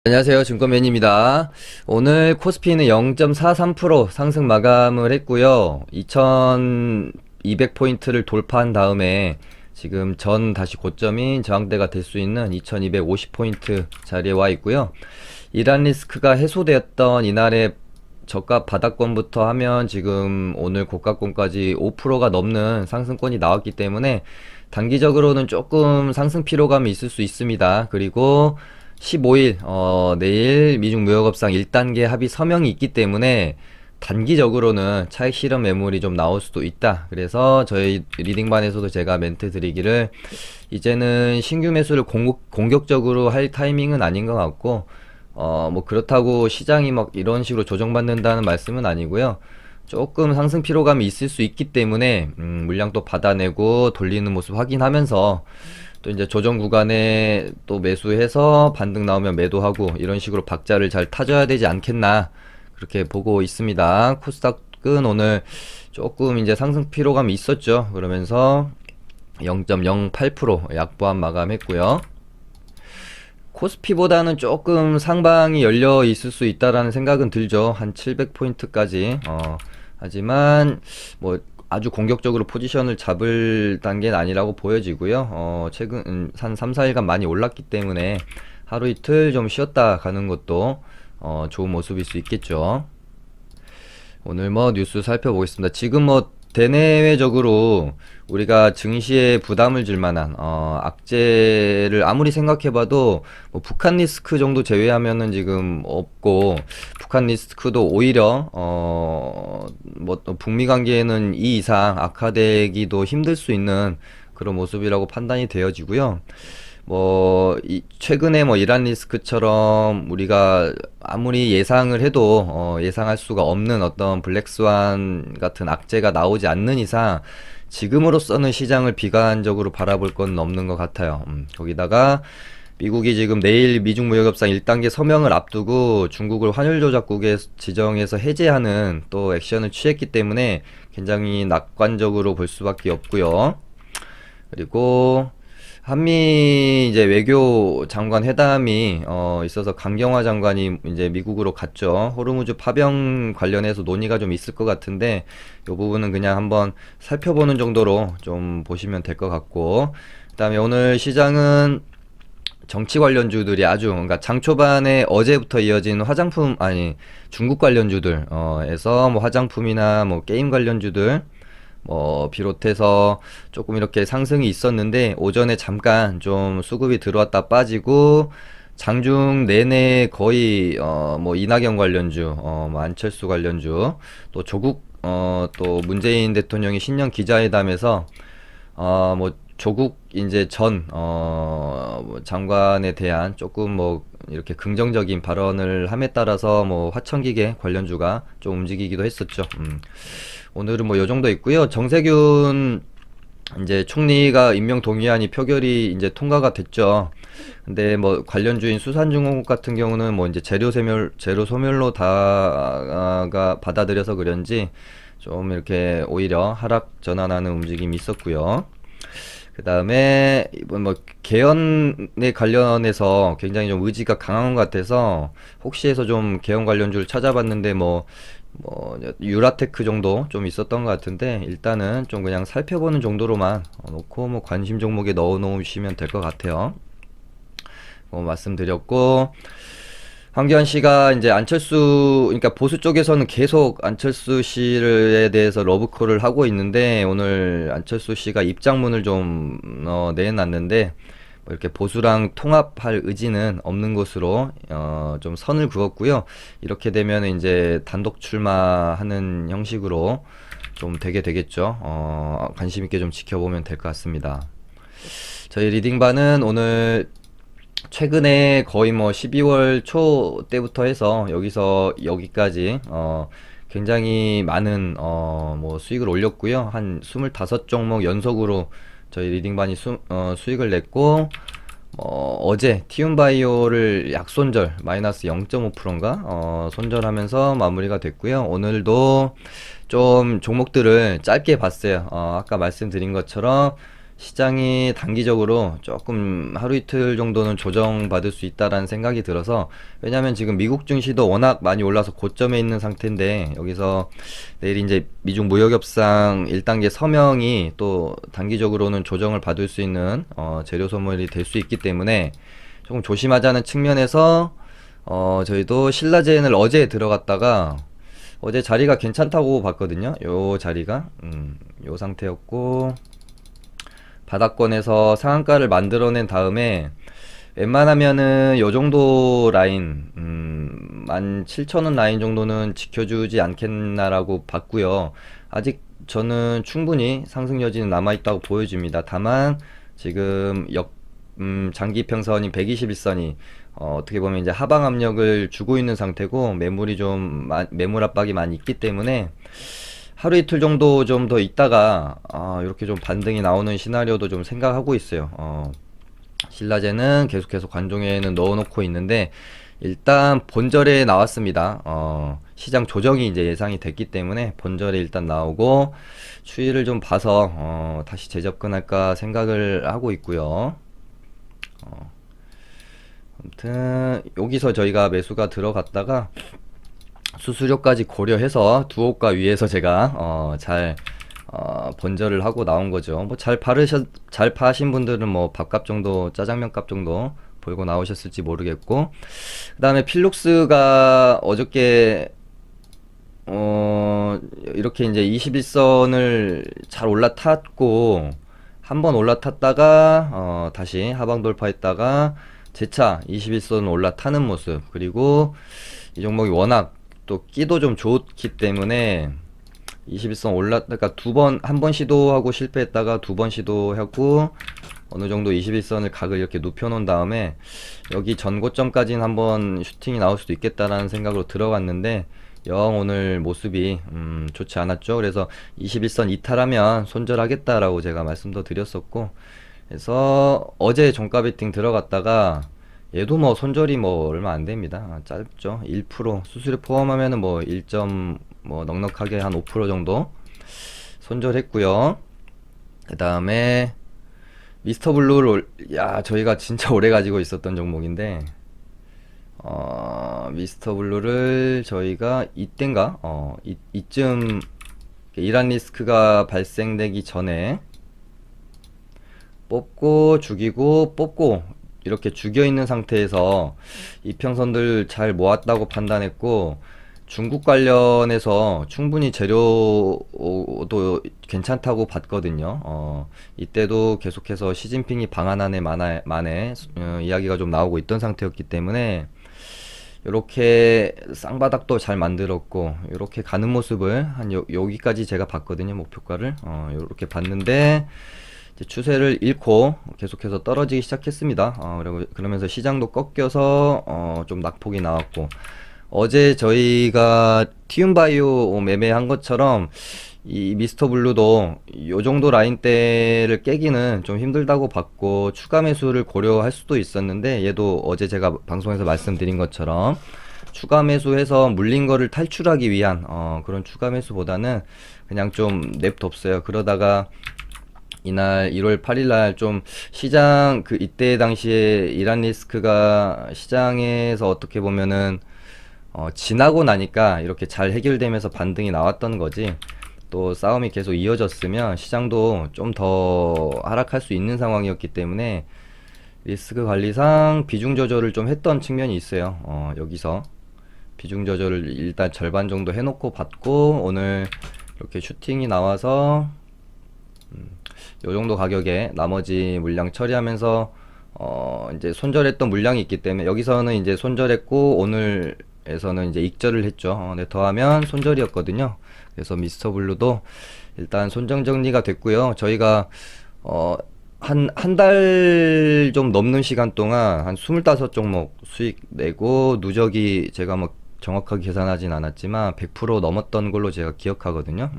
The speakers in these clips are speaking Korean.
안녕하세요. 증권맨입니다. 오늘 코스피는 0.43% 상승 마감을 했고요. 2200포인트를 돌파한 다음에 지금 전 다시 고점인 저항대가 될 수 있는 2250포인트 자리에 와 있고요. 이란 리스크가 해소되었던 이날의 저가 바닥권부터 하면 지금 오늘 고가권까지 5%가 넘는 상승권이 나왔기 때문에 단기적으로는 조금 상승 피로감이 있을 수 있습니다. 그리고 15일 내일 미중 무역업상 1단계 합의 서명이 있기 때문에 단기적으로는 차익 실현 매물이 좀 나올 수도 있다. 그래서 저희 리딩반에서도 제가 멘트 드리기를 이제는 신규 매수를 공격적으로 할 타이밍은 아닌 것 같고 뭐 그렇다고 시장이 막 이런 식으로 조정받는다는 말씀은 아니고요. 조금 상승 피로감이 있을 수 있기 때문에 물량 또 받아내고 돌리는 모습 확인하면서 또 이제 조정 구간에 또 매수해서 반등 나오면 매도하고 이런 식으로 박자를 잘 타줘야 되지 않겠나 그렇게 보고 있습니다. 코스닥은 오늘 조금 이제 상승 피로감이 있었죠. 그러면서 0.08% 약보합 마감했고요. 코스피보다는 조금 상방이 열려 있을 수 있다라는 생각은 들죠. 한 700포인트까지. 하지만 뭐 아주 공격적으로 포지션을 잡을 단계는 아니라고 보여지고요. 최근 한 3, 4일간 많이 올랐기 때문에 하루 이틀 좀 쉬었다 가는 것도 좋은 모습일 수 있겠죠. 오늘 뭐 뉴스 살펴보겠습니다. 지금 뭐 대내외적으로 우리가 증시에 부담을 줄 만한 악재를 아무리 생각해봐도 뭐 북한 리스크 정도 제외하면은 지금 없고, 북한 리스크도 오히려 뭐 또 북미 관계에는 이 이상 악화되기도 힘들 수 있는 그런 모습이라고 판단이 되어지고요. 뭐 최근에 뭐 이란 리스크처럼 우리가 아무리 예상을 해도 예상할 수가 없는 어떤 블랙스완 같은 악재가 나오지 않는 이상 지금으로서는 시장을 비관적으로 바라볼 건 없는 것 같아요. 거기다가 미국이 지금 내일 미중 무역협상 1단계 서명을 앞두고 중국을 환율 조작국에 지정해서 해제하는 또 액션을 취했기 때문에 굉장히 낙관적으로 볼 수밖에 없고요. 그리고 한미 이제 외교 장관 회담이 있어서 강경화 장관이 이제 미국으로 갔죠. 호르무즈 파병 관련해서 논의가 좀 있을 것 같은데 이 부분은 그냥 한번 살펴보는 정도로 좀 보시면 될 것 같고, 그다음에 오늘 시장은 정치 관련주들이 아주, 그러니까 장 초반에 어제부터 이어진 화장품, 아니 중국 관련주들 에서 뭐 화장품이나 뭐 게임 관련주들 비롯해서 조금 이렇게 상승이 있었는데 오전에 잠깐 좀 수급이 들어왔다 빠지고 장중 내내 거의 뭐 이낙연 관련주, 뭐 안철수 관련주, 또 조국 또 문재인 대통령이 신년 기자회담에서 뭐 조국 이제 전 장관에 대한 조금 뭐 이렇게 긍정적인 발언을 함에 따라서 뭐 화천기계 관련주가 좀 움직이기도 했었죠. 오늘은 뭐 요 정도 있고요. 정세균 이제 총리가 임명 동의안이 표결이 이제 통과가 됐죠. 근데 뭐 관련주인 수산중공업 같은 경우는 뭐 이제 재료 소멸로 다가 받아들여서 그런지 좀 이렇게 오히려 하락 전환하는 움직임이 있었고요. 그 다음에 이번 뭐 개헌에 관련해서 굉장히 좀 의지가 강한 것 같아서 혹시 해서 좀 개헌 관련주를 찾아봤는데 뭐 유라테크 정도 좀 있었던 것 같은데 일단은 좀 그냥 살펴보는 정도로만 놓고 뭐 관심 종목에 넣어 놓으시면 될 것 같아요. 말씀드렸고, 황교안 씨가 이제 안철수, 그러니까 보수 쪽에서는 계속 안철수 씨에 대해서 러브콜을 하고 있는데 오늘 안철수 씨가 입장문을 좀 내놨는데 뭐 이렇게 보수랑 통합할 의지는 없는 것으로 좀 선을 그었고요. 이렇게 되면 이제 단독 출마하는 형식으로 좀 되게 되겠죠. 관심 있게 좀 지켜보면 될 것 같습니다. 저희 리딩반은 오늘 최근에 거의 뭐 12월 초 때부터 해서 여기서 여기까지 굉장히 많은 뭐 수익을 올렸고요. 한 25종목 연속으로 저희 리딩반이 수익을 냈고, 어제 티움바이오를 약손절 마이너스 0.5%인가 손절하면서 마무리가 됐고요. 오늘도 좀 종목들을 짧게 봤어요. 아까 말씀드린 것처럼 시장이 단기적으로 조금 하루 이틀 정도는 조정받을 수 있다라는 생각이 들어서, 왜냐면 지금 미국 증시도 워낙 많이 올라서 고점에 있는 상태인데, 여기서 내일 이제 미중 무역 협상 1단계 서명이 또 단기적으로는 조정을 받을 수 있는 재료 소멸이 될 수 있기 때문에 조금 조심하자는 측면에서 저희도 신라젠을 어제 들어갔다가 어제 자리가 괜찮다고 봤거든요. 요 자리가 요 상태였고, 바닥권에서 상한가를 만들어낸 다음에 웬만하면은 요 정도 라인 17,000원 라인 정도는 지켜주지 않겠나라고 봤고요. 아직 저는 충분히 상승 여지는 남아있다고 보여집니다. 다만 지금 장기 평선인 121선이 어떻게 보면 이제 하방 압력을 주고 있는 상태고, 매물이 좀 매물 압박이 많이 있기 때문에 하루 이틀 정도 좀 더 있다가 이렇게 좀 반등이 나오는 시나리오도 좀 생각하고 있어요. 신라제는 계속해서 관종에는 넣어놓고 있는데, 일단 본절에 나왔습니다. 시장 조정이 이제 예상이 됐기 때문에 본절에 일단 나오고 추이를 좀 봐서 다시 재접근할까 생각을 하고 있고요. 아무튼 여기서 저희가 매수가 들어갔다가 수수료까지 고려해서 두호가 위에서 제가 잘 번절을 하고 나온 거죠. 뭐 잘 파신 분들은 뭐 밥값 정도, 짜장면 값 정도 벌고 나오셨을지 모르겠고, 그 다음에 필룩스가 어저께 이렇게 이제 21선을 잘 올라탔고, 한번 올라탔다가 다시 하방 돌파했다가 재차 21선 올라타는 모습, 그리고 이 종목이 워낙 또 끼도 좀 좋기 때문에 21선 그러니까 한 번 시도하고 실패했다가 두 번 시도하고 어느 정도 21선을 각을 이렇게 눕혀 놓은 다음에 여기 전고점까지는 한번 슈팅이 나올 수도 있겠다라는 생각으로 들어갔는데, 영 오늘 모습이 좋지 않았죠. 그래서 21선 이탈하면 손절하겠다라고 제가 말씀도 드렸었고, 그래서 어제 종가 베팅 들어갔다가 얘도 뭐 손절이 뭐 얼마 안 됩니다. 짧죠. 1% 수수료 포함하면은 뭐 1점 뭐 넉넉하게 한 5% 정도 손절했고요. 그 다음에 미스터 블루를 저희가 진짜 오래 가지고 있었던 종목인데, 미스터 블루를 저희가 이땐가 이쯤 이란 리스크가 발생되기 전에 뽑고 죽이고 뽑고 이렇게 죽여 있는 상태에서 이평선들 잘 모았다고 판단했고, 중국 관련해서 충분히 재료도 괜찮다고 봤거든요. 이때도 계속해서 시진핑이 방한안에 만에 이야기가 좀 나오고 있던 상태였기 때문에 이렇게 쌍바닥도 잘 만들었고, 이렇게 가는 모습을 한 여기까지 제가 봤거든요. 목표가를 이렇게 봤는데 이제 추세를 잃고 계속해서 떨어지기 시작했습니다. 그러면서 시장도 꺾여서 좀 낙폭이 나왔고, 어제 저희가 티움바이오 매매한 것처럼 이 미스터 블루도 요 정도 라인대를 깨기는 좀 힘들다고 봤고, 추가 매수를 고려할 수도 있었는데, 얘도 어제 제가 방송에서 말씀드린 것처럼 추가 매수해서 물린 거를 탈출하기 위한 그런 추가 매수보다는 그냥 좀 냅뒀어요. 그러다가 이날 1월 8일날 좀 시장 이때 당시에 이란 리스크가 시장에서 어떻게 보면은 지나고 나니까 이렇게 잘 해결되면서 반등이 나왔던 거지, 또 싸움이 계속 이어졌으면 시장도 좀 더 하락할 수 있는 상황이었기 때문에 리스크 관리상 비중 조절을 좀 했던 측면이 있어요. 여기서 비중 조절을 일단 절반 정도 해놓고 받고, 오늘 이렇게 슈팅이 나와서 요 정도 가격에 나머지 물량 처리하면서 이제 손절했던 물량이 있기 때문에 여기서는 이제 손절했고, 오늘에서는 이제 익절을 했죠. 네, 더하면 손절이었거든요. 그래서 미스터 블루도 일단 손정 정리가 됐고요. 저희가 한 달 좀 넘는 시간 동안 한 25종목 수익 내고, 누적이 제가 뭐 정확하게 계산하진 않았지만 100% 넘었던 걸로 제가 기억하거든요.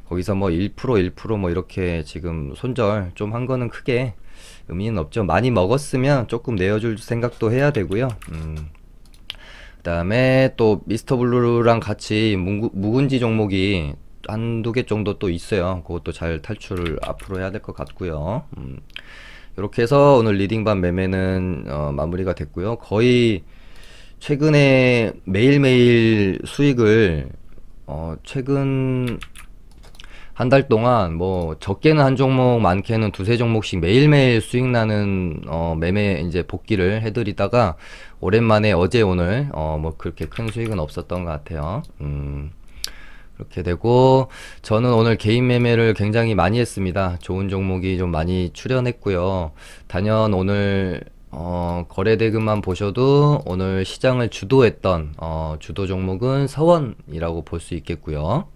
거기서 뭐 1% 뭐 이렇게 지금 손절 좀 한 거는 크게 의미는 없죠. 많이 먹었으면 조금 내어줄 생각도 해야 되고요. 그 다음에 또 미스터 블루랑 같이 묵은지 종목이 한두 개 정도 또 있어요. 그것도 잘 탈출을 앞으로 해야 될 것 같고요. 이렇게 해서 오늘 리딩반 매매는 마무리가 됐고요. 거의 최근에 매일매일 수익을 최근 한 달 동안 뭐 적게는 한 종목 많게는 두세 종목씩 매일매일 수익 나는 매매 이제 복귀를 해드리다가 오랜만에 어제 오늘 뭐 그렇게 큰 수익은 없었던 것 같아요. 그렇게 되고 저는 오늘 개인 매매를 굉장히 많이 했습니다. 좋은 종목이 좀 많이 출현했고요. 단연 오늘 거래대금만 보셔도 오늘 시장을 주도했던 주도 종목은 서원이라고 볼 수 있겠고요.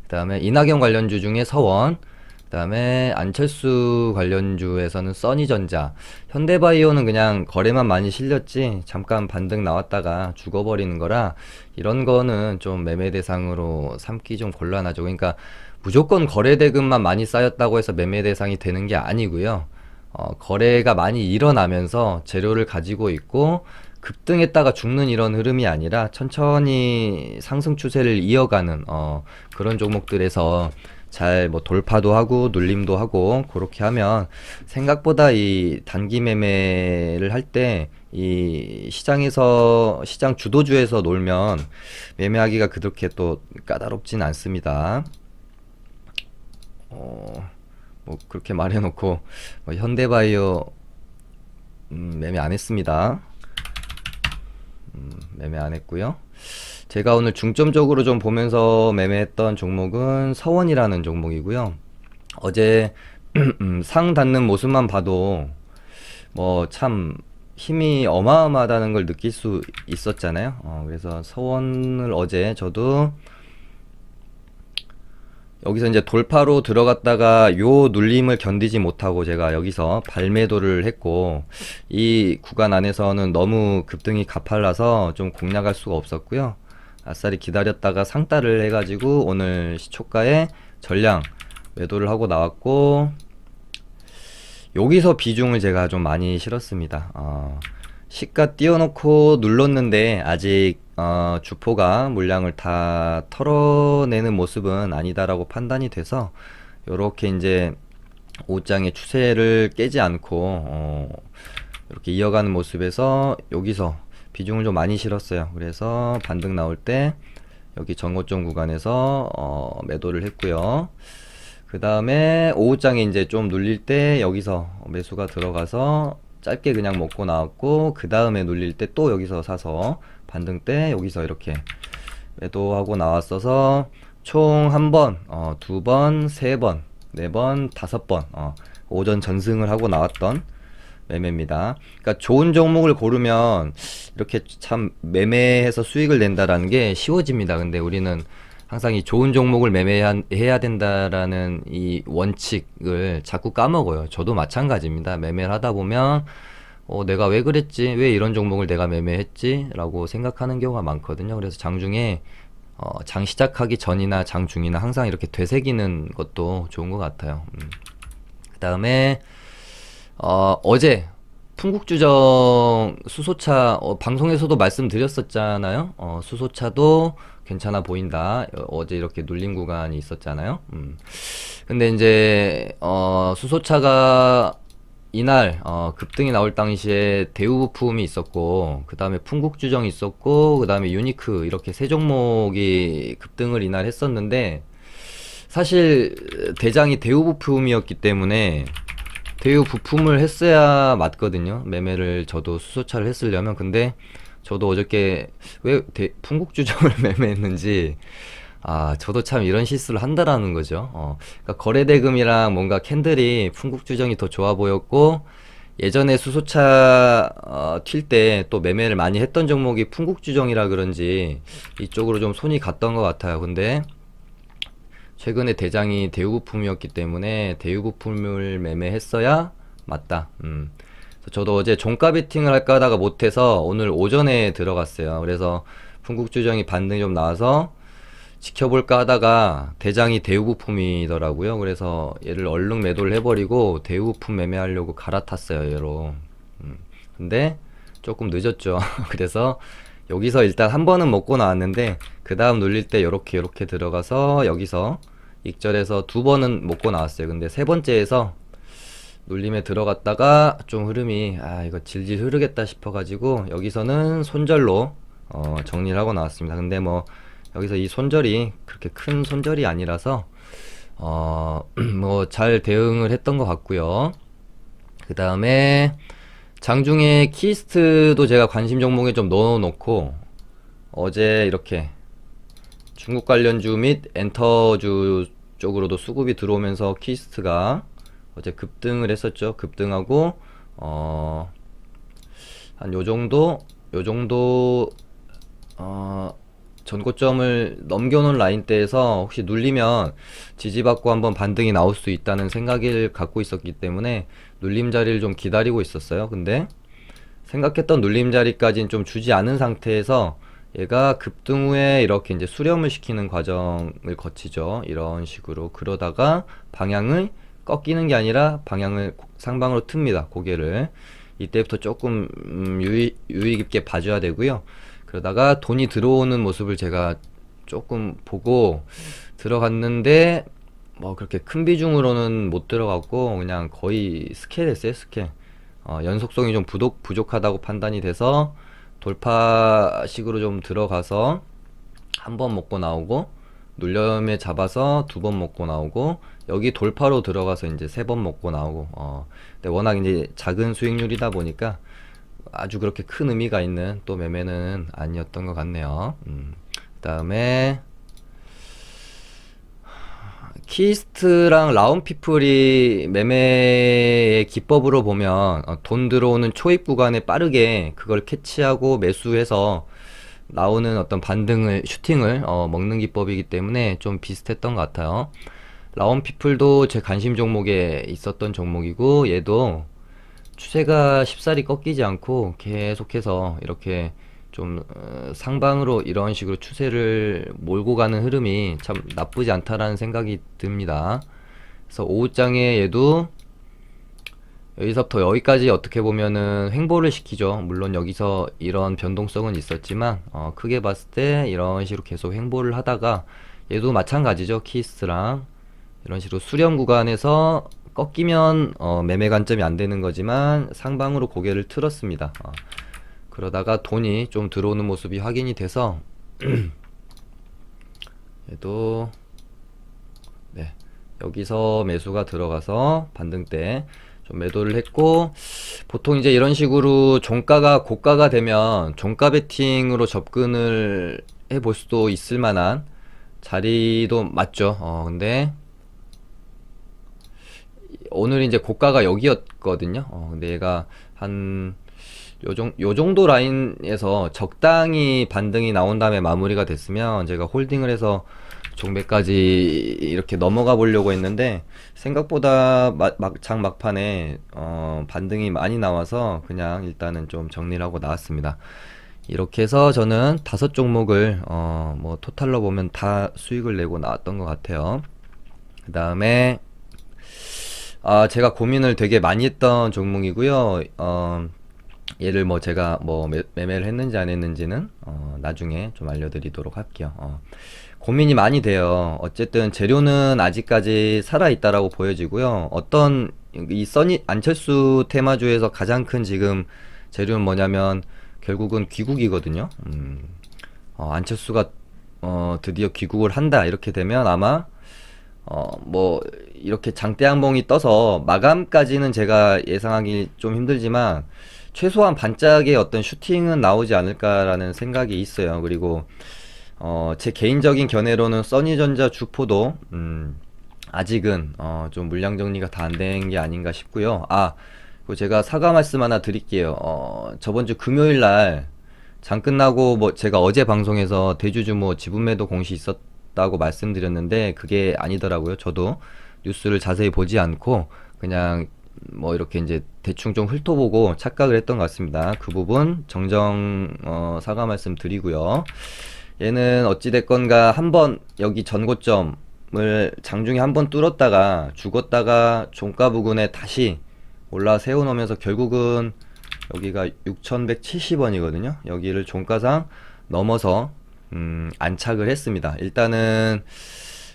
그 다음에 이낙연 관련주 중에 서원, 그 다음에 안철수 관련주에서는 써니전자, 현대바이오는 그냥 거래만 많이 실렸지 잠깐 반등 나왔다가 죽어버리는 거라 이런 거는 좀 매매 대상으로 삼기 좀 곤란하죠. 그러니까 무조건 거래대금만 많이 쌓였다고 해서 매매 대상이 되는 게 아니고요. 거래가 많이 일어나면서 재료를 가지고 있고 급등했다가 죽는 이런 흐름이 아니라 천천히 상승 추세를 이어가는 그런 종목들에서 잘 뭐 돌파도 하고 눌림도 하고 그렇게 하면 생각보다 이 단기 매매를 할 때 이 시장에서 시장 주도주에서 놀면 매매하기가 그렇게 또 까다롭진 않습니다. 뭐 그렇게 말해놓고 뭐 현대바이오 매매 안 했습니다. 매매 안 했고요. 제가 오늘 중점적으로 좀 보면서 매매했던 종목은 서원이라는 종목이고요. 어제 상 닿는 모습만 봐도 뭐 참 힘이 어마어마하다는 걸 느낄 수 있었잖아요. 그래서 서원을 어제 저도 여기서 이제 돌파로 들어갔다가 요 눌림을 견디지 못하고 제가 여기서 발매도를 했고 이 구간 안에서는 너무 급등이 가팔라서 좀 공략할 수가 없었고요. 아싸리 기다렸다가 상따를 해가지고 오늘 시초가에 전량 매도를 하고 나왔고 여기서 비중을 제가 좀 많이 실었습니다. 시가 띄워놓고 눌렀는데 아직 주포가 물량을 다 털어내는 모습은 아니다라고 판단이 돼서 요렇게 이제 오장의 추세를 깨지 않고 이렇게 이어가는 모습에서 여기서 비중을 좀 많이 실었어요. 그래서 반등 나올 때 여기 전고점 구간에서 매도를 했고요. 그 다음에 오후장에 이제 좀 눌릴 때 여기서 매수가 들어가서 짧게 그냥 먹고 나왔고 그 다음에 눌릴 때 또 여기서 사서 반등 때 여기서 이렇게 매도하고 나왔어서 총 한 번, 두 번, 세 번, 네 번, 다섯 번 오전 전승을 하고 나왔던 매매입니다. 그러니까 좋은 종목을 고르면 이렇게 참 매매해서 수익을 낸다라는 게 쉬워집니다. 근데 우리는 항상 이 좋은 종목을 매매해야 된다라는 이 원칙을 자꾸 까먹어요. 저도 마찬가지입니다. 매매를 하다 보면 내가 왜 그랬지? 왜 이런 종목을 내가 매매했지? 라고 생각하는 경우가 많거든요. 그래서 장중에 장 시작하기 전이나 장중이나 항상 이렇게 되새기는 것도 좋은 것 같아요. 그 다음에 어제 풍국주정 수소차 방송에서도 말씀드렸었잖아요. 수소차도 괜찮아 보인다. 어제 이렇게 눌림 구간이 있었잖아요. 근데 이제 수소차가 이날 급등이 나올 당시에 대우부품이 있었고 그 다음에 풍국주정이 있었고 그 다음에 유니크 이렇게 세 종목이 급등을 이날 했었는데 사실 대장이 대우부품이었기 때문에 대우 부품을 했어야 맞거든요. 매매를 저도 수소차를 했으려면. 근데 저도 어저께 왜 풍국주정을 매매했는지 저도 참 이런 실수를 한다라는 거죠. 그러니까 거래대금이랑 뭔가 캔들이 풍국주정이 더 좋아 보였고 예전에 수소차 튈 때 또 매매를 많이 했던 종목이 풍국주정이라 그런지 이쪽으로 좀 손이 갔던 것 같아요. 근데 최근에 대장이 대우부품이었기 때문에 대우부품을 매매했어야 맞다. 저도 어제 종가 베팅을 할까 하다가 못해서 오늘 오전에 들어갔어요. 그래서 풍국주정이 반등이 좀 나와서 지켜볼까 하다가 대장이 대우부품이더라고요. 그래서 얘를 얼른 매도를 해버리고 대우부품 매매하려고 갈아탔어요, 얘로. 근데 조금 늦었죠. 그래서 여기서 일단 한 번은 먹고 나왔는데 그 다음 눌릴 때 요렇게 들어가서 여기서 익절해서 두 번은 먹고 나왔어요. 근데 세 번째에서 눌림에 들어갔다가 좀 흐름이 이거 질질 흐르겠다 싶어가지고 여기서는 손절로 정리를 하고 나왔습니다. 근데 뭐 여기서 이 손절이 그렇게 큰 손절이 아니라서 뭐 잘 대응을 했던 것 같고요. 그 다음에 장중에 키스트도 제가 관심 종목에 좀 넣어놓고 어제 이렇게 중국 관련주 및 엔터주 쪽으로도 수급이 들어오면서 키스트가 어제 급등을 했었죠. 급등하고 한 요정도 전고점을 넘겨놓은 라인대에서 혹시 눌리면 지지받고 한번 반등이 나올 수 있다는 생각을 갖고 있었기 때문에 눌림 자리를 좀 기다리고 있었어요. 근데 생각했던 눌림 자리까지는 좀 주지 않은 상태에서 얘가 급등 후에 이렇게 이제 수렴을 시키는 과정을 거치죠. 이런 식으로. 그러다가 방향을 꺾이는 게 아니라 방향을 상방으로 틉니다. 고개를. 이때부터 조금 유의 깊게 봐줘야 되고요. 그러다가 돈이 들어오는 모습을 제가 조금 보고 들어갔는데 뭐 그렇게 큰 비중으로는 못 들어갔고 그냥 거의 스케일 했어요. 스케일. 연속성이 좀 부족하다고 판단이 돼서 돌파식으로 좀 들어가서 한 번 먹고 나오고 눌림에 잡아서 두 번 먹고 나오고 여기 돌파로 들어가서 이제 세 번 먹고 나오고 근데 워낙 이제 작은 수익률이다 보니까 아주 그렇게 큰 의미가 있는 또 매매는 아니었던 것 같네요. 그다음에 키스트랑 라운피플이 매매의 기법으로 보면 돈 들어오는 초입 구간에 빠르게 그걸 캐치하고 매수해서 나오는 어떤 반등을 슈팅을 먹는 기법이기 때문에 좀 비슷했던 것 같아요. 라운피플도 제 관심 종목에 있었던 종목이고 얘도 추세가 쉽사리 꺾이지 않고 계속해서 이렇게 좀 상방으로 이런 식으로 추세를 몰고 가는 흐름이 참 나쁘지 않다라는 생각이 듭니다. 그래서 오후장에 얘도 여기서부터 여기까지 어떻게 보면은 횡보를 시키죠. 물론 여기서 이런 변동성은 있었지만 크게 봤을 때 이런 식으로 계속 횡보를 하다가 얘도 마찬가지죠. 키스랑 이런 식으로 수렴 구간에서 꺾이면 매매 관점이 안 되는 거지만 상방으로 고개를 틀었습니다. 그러다가 돈이 좀 들어오는 모습이 확인이 돼서 얘도 네, 여기서 매수가 들어가서 반등 때 좀 매도를 했고 보통 이제 이런 식으로 종가가 고가가 되면 종가 베팅으로 접근을 해볼 수도 있을 만한 자리도 맞죠. 근데 오늘 이제 고가가 여기였거든요. 근데 얘가 한 요 정도 라인에서 적당히 반등이 나온 다음에 마무리가 됐으면 제가 홀딩을 해서 종배까지 이렇게 넘어가 보려고 했는데 생각보다 장 막판에 반등이 많이 나와서 그냥 일단은 좀 정리를 하고 나왔습니다. 이렇게 해서 저는 5종목을 뭐 토탈로 보면 다 수익을 내고 나왔던 것 같아요. 그 다음에 제가 고민을 되게 많이 했던 종목이고요. 얘를 뭐 제가 뭐 매매를 했는지 안 했는지는 나중에 좀 알려드리도록 할게요. 고민이 많이 돼요. 어쨌든 재료는 아직까지 살아있다라고 보여지고요. 어떤 이 써니 안철수 테마주에서 가장 큰 지금 재료는 뭐냐면 결국은 귀국이거든요. 안철수가 드디어 귀국을 한다 이렇게 되면 아마 뭐 이렇게 장대양봉이 떠서 마감까지는 제가 예상하기 좀 힘들지만 최소한 반짝의 어떤 슈팅은 나오지 않을까라는 생각이 있어요. 그리고 제 개인적인 견해로는 써니전자 주포도 아직은 좀 물량 정리가 다 안 된 게 아닌가 싶고요. 그리고 제가 사과 말씀 하나 드릴게요. 저번 주 금요일 날 장 끝나고 뭐 제가 어제 방송에서 대주주모 지분 매도 공시 있었다고 말씀드렸는데 그게 아니더라고요. 저도 뉴스를 자세히 보지 않고 그냥 뭐 이렇게 이제 대충 좀 훑어보고 착각을 했던 것 같습니다. 그 부분 정정 사과 말씀 드리고요. 얘는 어찌됐건가 한번 여기 전고점을 장중에 한번 뚫었다가 죽었다가 종가 부근에 다시 올라 세워놓으면서 결국은 여기가 6,170원이거든요. 여기를 종가상 넘어서 안착을 했습니다. 일단은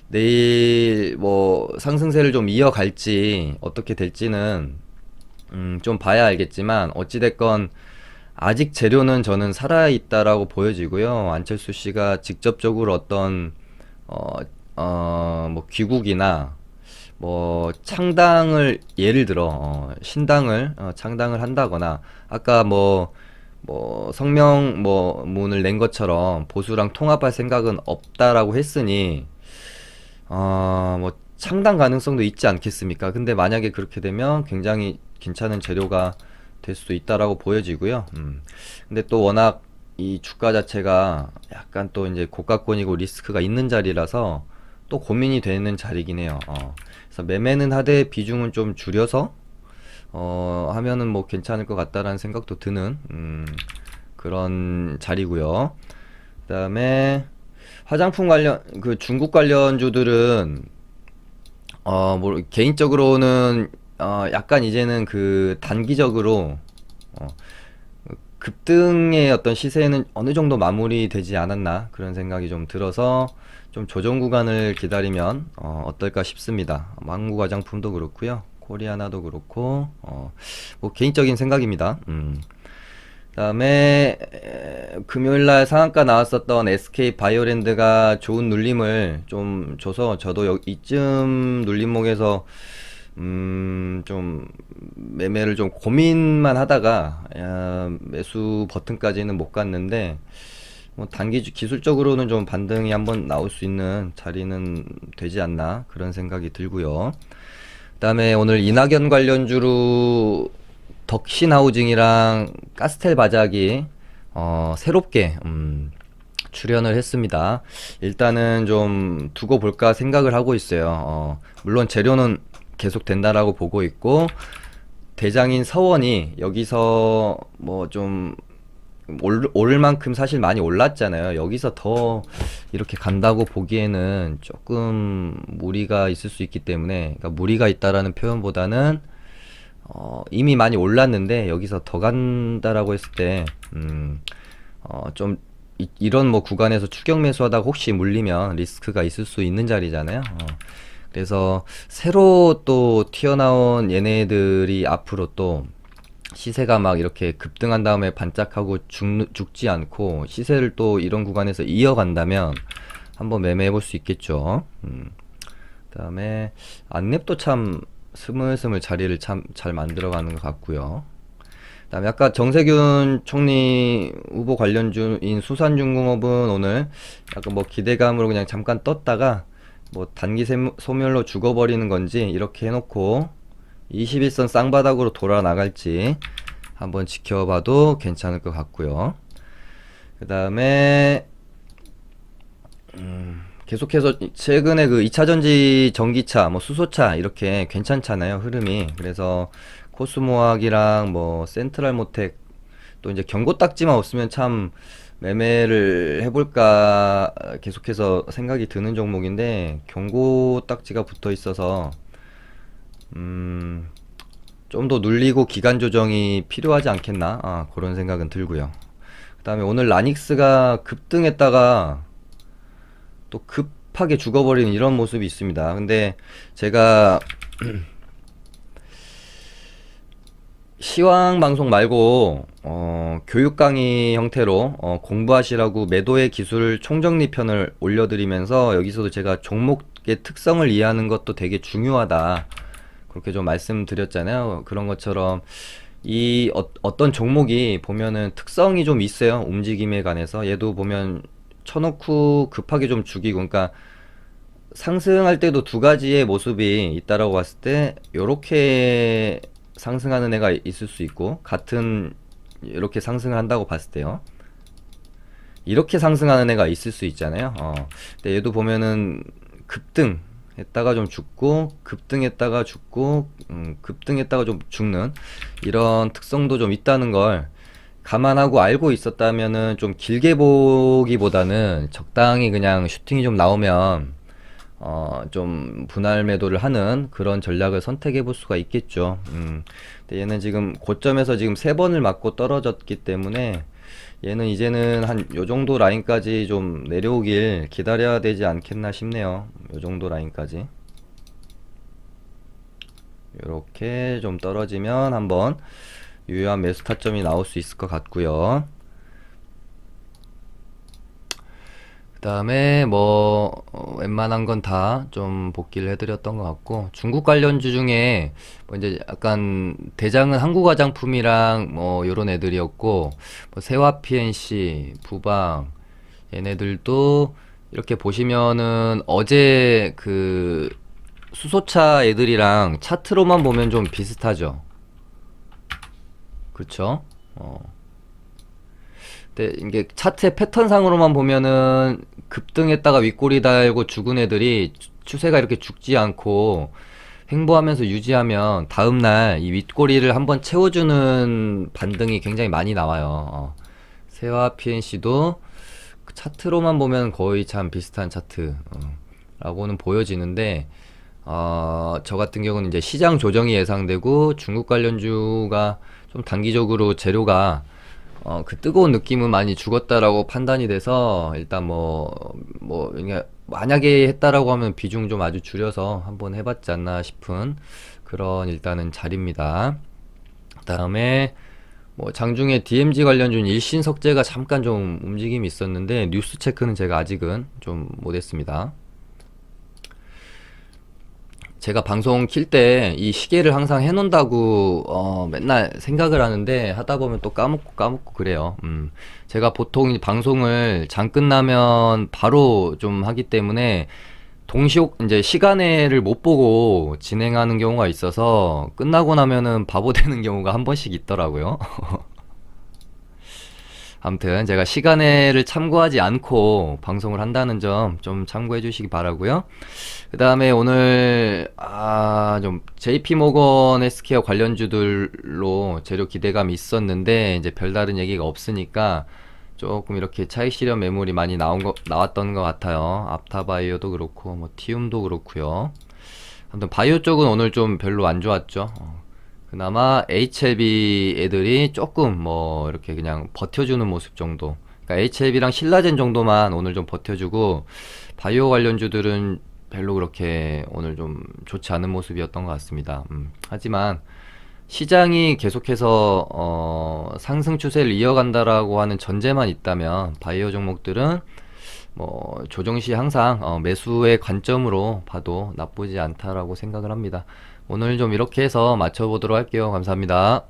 내일 뭐 상승세를 좀 이어갈지 어떻게 될지는 좀 봐야 알겠지만, 어찌됐건 아직 재료는 저는 살아있다라고 보여지고요. 안철수 씨가 직접적으로 어떤 뭐 귀국이나 뭐 창당을, 예를 들어 신당을 창당을 한다거나, 아까 뭐 성명 뭐 문을 낸 것처럼 보수랑 통합할 생각은 없다라고 했으니 뭐 창당 가능성도 있지 않겠습니까? 근데 만약에 그렇게 되면 굉장히 괜찮은 재료가 될 수도 있다라고 보여지고요. 근데 또 워낙 이 주가 자체가 약간 또 이제 고가권이고 리스크가 있는 자리라서 또 고민이 되는 자리긴 해요. 그래서 매매는 하되 비중은 좀 줄여서 하면은 뭐 괜찮을 것 같다라는 생각도 드는 그런 자리고요. 그다음에 화장품 관련, 그 중국 관련주들은 뭐 개인적으로는 약간 이제는 그 단기적으로 어, 급등의 어떤 시세는 어느 정도 마무리되지 않았나 그런 생각이 좀 들어서 좀 조정 구간을 기다리면 어떨까 싶습니다. 망구 화장품도 그렇고요, 코리아나도 그렇고 뭐 개인적인 생각입니다. 그다음에 금요일날 상한가 나왔었던 SK 바이오랜드가 좋은 눌림을 좀 줘서 저도 이쯤 눌림목에서 좀 매매를 좀 고민만 하다가 매수 버튼까지는 못 갔는데, 뭐 단기 기술적으로는 좀 반등이 한번 나올 수 있는 자리는 되지 않나 그런 생각이 들고요. 그다음에 오늘 이낙연 관련주로 덕신하우징이랑 가스텔 바작이 새롭게 출연을 했습니다. 일단은 좀 두고 볼까 생각을 하고 있어요. 물론 재료는 계속 된다라고 보고 있고, 대장인 서원이 여기서 뭐 좀 오를 만큼 사실 많이 올랐잖아요. 여기서 더 이렇게 간다고 보기에는 조금 무리가 있을 수 있기 때문에, 그러니까 무리가 있다라는 표현보다는 이미 많이 올랐는데 여기서 더 간다라고 했을 때 좀 이런 뭐 구간에서 추격 매수하다가 혹시 물리면 리스크가 있을 수 있는 자리잖아요. 그래서 새로 또 튀어나온 얘네들이 앞으로 또 시세가 막 이렇게 급등한 다음에 반짝하고 죽지 않고 시세를 또 이런 구간에서 이어간다면 한번 매매해 볼 수 있겠죠. 그다음에 안랩도 참 스물스물 자리를 참 잘 만들어가는 것 같고요. 그다음에 아까 정세균 총리 후보 관련주인 수산중공업은 오늘 약간 뭐 기대감으로 그냥 잠깐 떴다가 뭐 단기 소멸로 죽어버리는 건지 이렇게 해놓고 21선 쌍바닥으로 돌아 나갈지 한번 지켜봐도 괜찮을 것 같고요. 그 다음에 계속해서 최근에 그 2차전지 전기차, 뭐 수소차 이렇게 괜찮잖아요, 흐름이. 그래서 코스모학이랑 뭐 센트럴모텍, 또 이제 경고 딱지만 없으면 참 매매를 해볼까 계속해서 생각이 드는 종목인데, 경고 딱지가 붙어 있어서 좀 더 눌리고 기간 조정이 필요하지 않겠나, 그런 생각은 들고요. 그 다음에 오늘 라닉스가 급등했다가 또 급하게 죽어버리는 이런 모습이 있습니다. 근데 제가 시황 방송 말고 교육 강의 형태로 공부하시라고 매도의 기술 총정리 편을 올려드리면서, 여기서도 제가 종목의 특성을 이해하는 것도 되게 중요하다 그렇게 좀 말씀드렸잖아요. 그런 것처럼 이 어떤 종목이 보면은 특성이 좀 있어요, 움직임에 관해서. 얘도 보면 쳐놓고 급하게 좀 죽이고, 그러니까 상승할 때도 두 가지의 모습이 있다라고 봤을 때, 요렇게 상승하는 애가 있을 수 있고, 같은 이렇게 상승을 한다고 봤을 때요, 이렇게 상승하는 애가 있을 수 있잖아요. 근데 얘도 보면은 급등 했다가 좀 죽고, 급등했다가 죽고, 급등했다가 좀 죽는 이런 특성도 좀 있다는 걸 감안하고 알고 있었다면은 좀 길게 보기보다는 적당히 그냥 슈팅이 좀 나오면 좀 분할 매도를 하는 그런 전략을 선택해 볼 수가 있겠죠. 근데 얘는 지금 고점에서 지금 세 번을 맞고 떨어졌기 때문에 얘는 이제는 한 요 정도 라인까지 좀 내려오길 기다려야 되지 않겠나 싶네요. 요 정도 라인까지. 이렇게 좀 떨어지면 한번 유효한 매수 타점이 나올 수 있을 것 같고요. 그 다음에 뭐 웬만한 건 다 좀 복귀를 해드렸던 것 같고, 중국 관련주 중에 뭐 이제 약간 대장은 한국 화장품이랑 뭐 요런 애들이었고, 뭐 세화 PNC, 부방 얘네들도 이렇게 보시면은 어제 그 수소차 애들이랑 차트로만 보면 좀 비슷하죠. 그렇죠? 근데 이게 차트의 패턴상으로만 보면은 급등했다가 윗꼬리 달고 죽은 애들이 추세가 이렇게 죽지 않고 횡보하면서 유지하면 다음날 이 윗꼬리를 한번 채워주는 반등이 굉장히 많이 나와요. 세화 PNC도 차트로만 보면 거의 참 비슷한 차트 라고는 보여지는데, 저 같은 경우는 이제 시장 조정이 예상되고 중국 관련주가 좀 단기적으로 재료가 그 뜨거운 느낌은 많이 죽었다라고 판단이 돼서 일단 그냥 만약에 했다라고 하면 비중 좀 아주 줄여서 한번 해봤지 않나 싶은 그런 일단은 자리입니다. 그다음에 뭐 장중에 DMZ 관련준 일신석재가 잠깐 좀 움직임이 있었는데 뉴스 체크는 제가 아직은 좀 못했습니다. 제가 방송 킬 때 이 시계를 항상 해놓는다고 맨날 생각을 하는데 하다 보면 또 까먹고 그래요. 제가 보통 방송을 장 끝나면 바로 좀 하기 때문에 이제 시간을 못 보고 진행하는 경우가 있어서 끝나고 나면은 바보 되는 경우가 한 번씩 있더라고요. 아무튼 제가 시간을 참고하지 않고 방송을 한다는 점 좀 참고해 주시기 바라고요. 그 다음에 오늘 좀 JP모건 헬스케어 관련주들로 재료 기대감이 있었는데 이제 별다른 얘기가 없으니까 조금 이렇게 차익 실현 매물이 많이 나왔던 것 같아요. 앞타바이오도 그렇고 뭐 티움도 그렇고요. 아무튼 바이오 쪽은 오늘 좀 별로 안 좋았죠. 그나마 HLB 애들이 조금 뭐 이렇게 그냥 버텨주는 모습 정도. 그러니까 HLB랑 신라젠 정도만 오늘 좀 버텨주고 바이오 관련주들은 별로 그렇게 오늘 좀 좋지 않은 모습이었던 것 같습니다. 하지만 시장이 계속해서 상승 추세를 이어간다라고 하는 전제만 있다면 바이오 종목들은 뭐 조정 시 항상 매수의 관점으로 봐도 나쁘지 않다라고 생각을 합니다. 오늘 좀 이렇게 해서 맞춰보도록 할게요. 감사합니다.